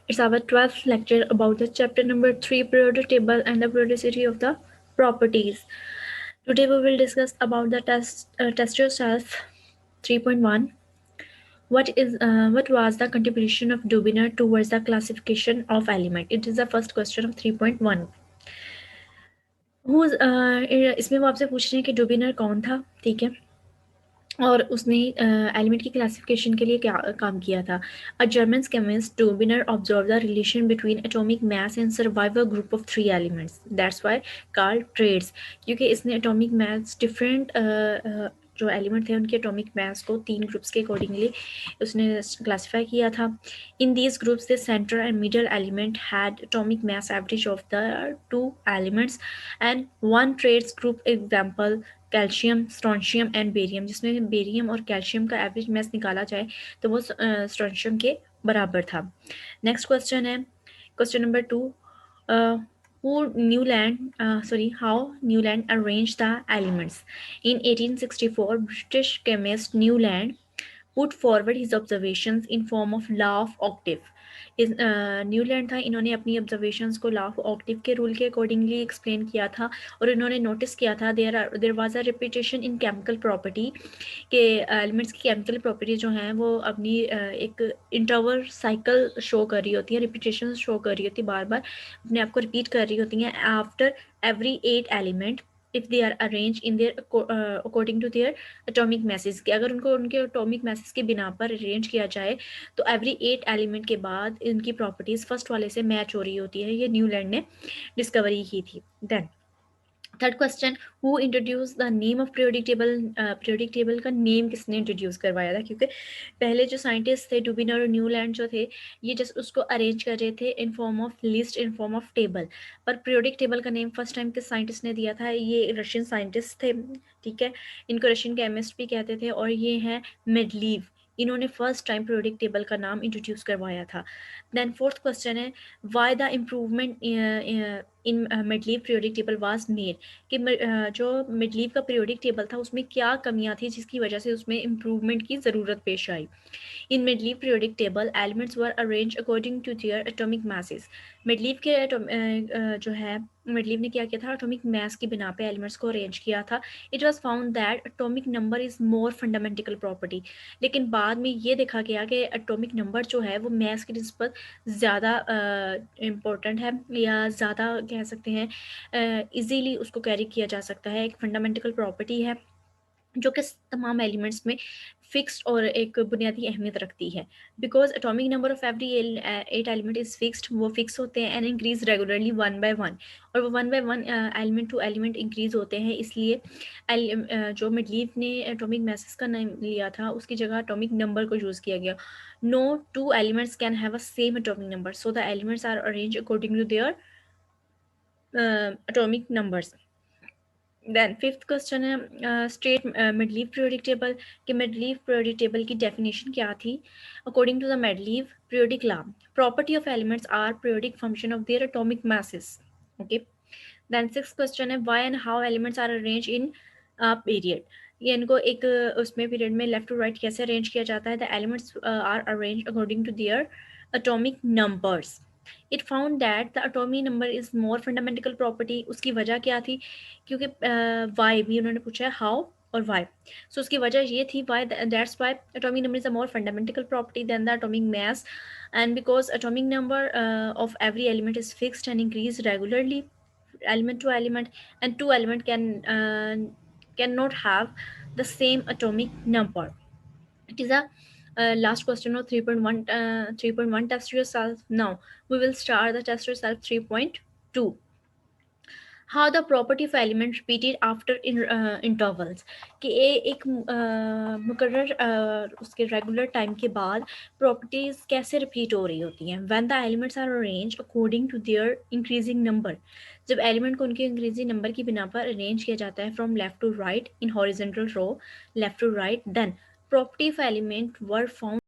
It's our 12th lecture about the chapter number 3, periodic table and the periodicity of the properties. Today we will discuss about the test yourself 3.1. What was the contribution of Dubiner towards the classification of element? It is the first question of 3.1. इसमें वो आपसे पूछ रहे हैं कि डुबिनर कौन था, ठीक है, और उसने एलिमेंट की क्लासिफिकेशन के लिए क्या काम किया था. A German chemist Dobereiner observe the relation between atomic mass and survive group of 3 elements. That's why called triads, क्योंकि इसने एटॉमिक मास डिफरेंट जो एलिमेंट थे उनके एटॉमिक मास को 3 ग्रुप्स के अकॉर्डिंगली उसने क्लासिफाई किया था. In these groups the centre and middle element had atomic mass average of the 2 elements and one triads group example calcium, strontium and barium, जिसमें barium और calcium का average mass निकाला जाए तो वो स्ट्रोंशियम के बराबर था. नेक्स्ट क्वेश्चन है question number 2. How Newland arranged the elements. In 1864, British chemist Newland put forward his observations in form of law of octave. Newland था, इन्होंने अपनी ऑब्जर्वेशंस को लॉ ऑफ ऑक्टिव के रूल के अकॉर्डिंगली एक्सप्लेन किया था और इन्होंने नोटिस किया था there was a repetition in chemical property के एलिमेंट्स की केमिकल प्रॉपर्टी जो हैं वो अपनी एक इंटरवल साइकिल शो कर रही होती है, रिपीटेशन शो कर रही होती है, बार बार अपने आप को रिपीट कर रही होती हैं after every 8 element if they are arrange in their according to their atomic masses के. अगर उनको उनके एटॉमिक मैसेज के बिना पर अरेंज किया जाए तो एवरी 8 एलिमेंट के बाद इनकी प्रॉपर्टीज फर्स्ट वाले से मैच हो रही होती है. ये न्यूलैंड ने डिस्कवरी की थी. Then third question, who introduce the name of periodic table. Periodic table का नेम किसने इंट्रोड्यूस करवाया था, क्योंकि पहले जो साइंटिस्ट थे डुबिनर और न्यूलैंड जो थे ये जस्ट उसको अरेंज कर रहे थे in form of list, in form of table. पर पीरियोडिक टेबल का नेम फर्स्ट टाइम किस साइंटिस्ट ने दिया था, ये रशियन साइंटिस्ट थे, ठीक है. इनको रशियन केमिस्ट भी कहते थे और ये हैं मेडलीव. इन्होंने फर्स्ट टाइम पीरियोडिक टेबल का नाम इंट्रोड्यूस करवाया था. देन फोर्थ क्वेश्चन है, why the improvement in Mendeleev periodic table was made. कि जो मेडलीव का पीरियोडिक टेबल था उसमें क्या कमियां थी जिसकी वजह से उसमें इम्प्रूवमेंट की ज़रूरत पेश आई. In Mendeleev periodic table elements were arrange according to their atomic masses. Mendeleev के जो है मेडलीव ने क्या किया था, एटॉमिक मास की बिना पे एलिमेंट्स को अरेंज किया था. It was found that atomic number is more fundamental property. लेकिन बाद में ये देखा गया कि एटॉमिक नंबर जो है वो मास की निस्बत ज़्यादा इम्पोर्टेंट है या ज़्यादा कह सकते हैं इजीली उसको कैरी किया जा सकता है. एक फंडामेंटल प्रॉपर्टी है जो कि तमाम एलिमेंट्स में फिक्स्ड और एक बुनियादी अहमियत रखती है. Because atomic number of every 8 element is fixed, वो फिक्स होते हैं एंड इंक्रीज रेगुलरली 1 by 1, और वो 1 by 1 element to element increase होते हैं. इसलिए जो मेडलीव ने एटॉमिक मैसेज का नाम लिया था उसकी जगह एटॉमिक नंबर को यूज़ किया गया. No 2 elements can have a same atomic number, so the elements are arrange according to their atomic numbers. Then fifth question है, स्टेट मेडलीव पीरियोडिक टेबल. कि मेडलीव पीरियोडिक टेबल की definition क्या थी. According to the Mendeleev periodic law, property of elements are periodic function of their atomic masses. Okay. Then six question है, why and how elements are arrange in period. ये इनको एक उसमें period में left to right कैसे arrange किया जाता है. The elements are arrange according to their atomic numbers. It found that the atomic number is more fundamental property. उसकी वजह क्या थी, क्योंकि वाई भी उन्होंने पूछा है, हाउ और वाई. सो उसकी वजह ये थी why, that's why atomic number is a more fundamental property than the atomic mass, and because atomic number of every element is fixed and increase regularly element to element, and two element cannot have the same atomic number. It is a last question of 3.1. 3.1 test yourself. Now we will start the test yourself 3.2. How the property of element repeated after intervals. कि एक मुकर्रर उसके regular time के बाद properties कैसे repeat हो रही होती हैं. When the elements are arrange according to their increasing number. जब एलिमेंट को उनके इंक्रीजिंग नंबर की बिना पर अरेंज किया जाता है from left to right in horizontal row, left to right, then property of element were found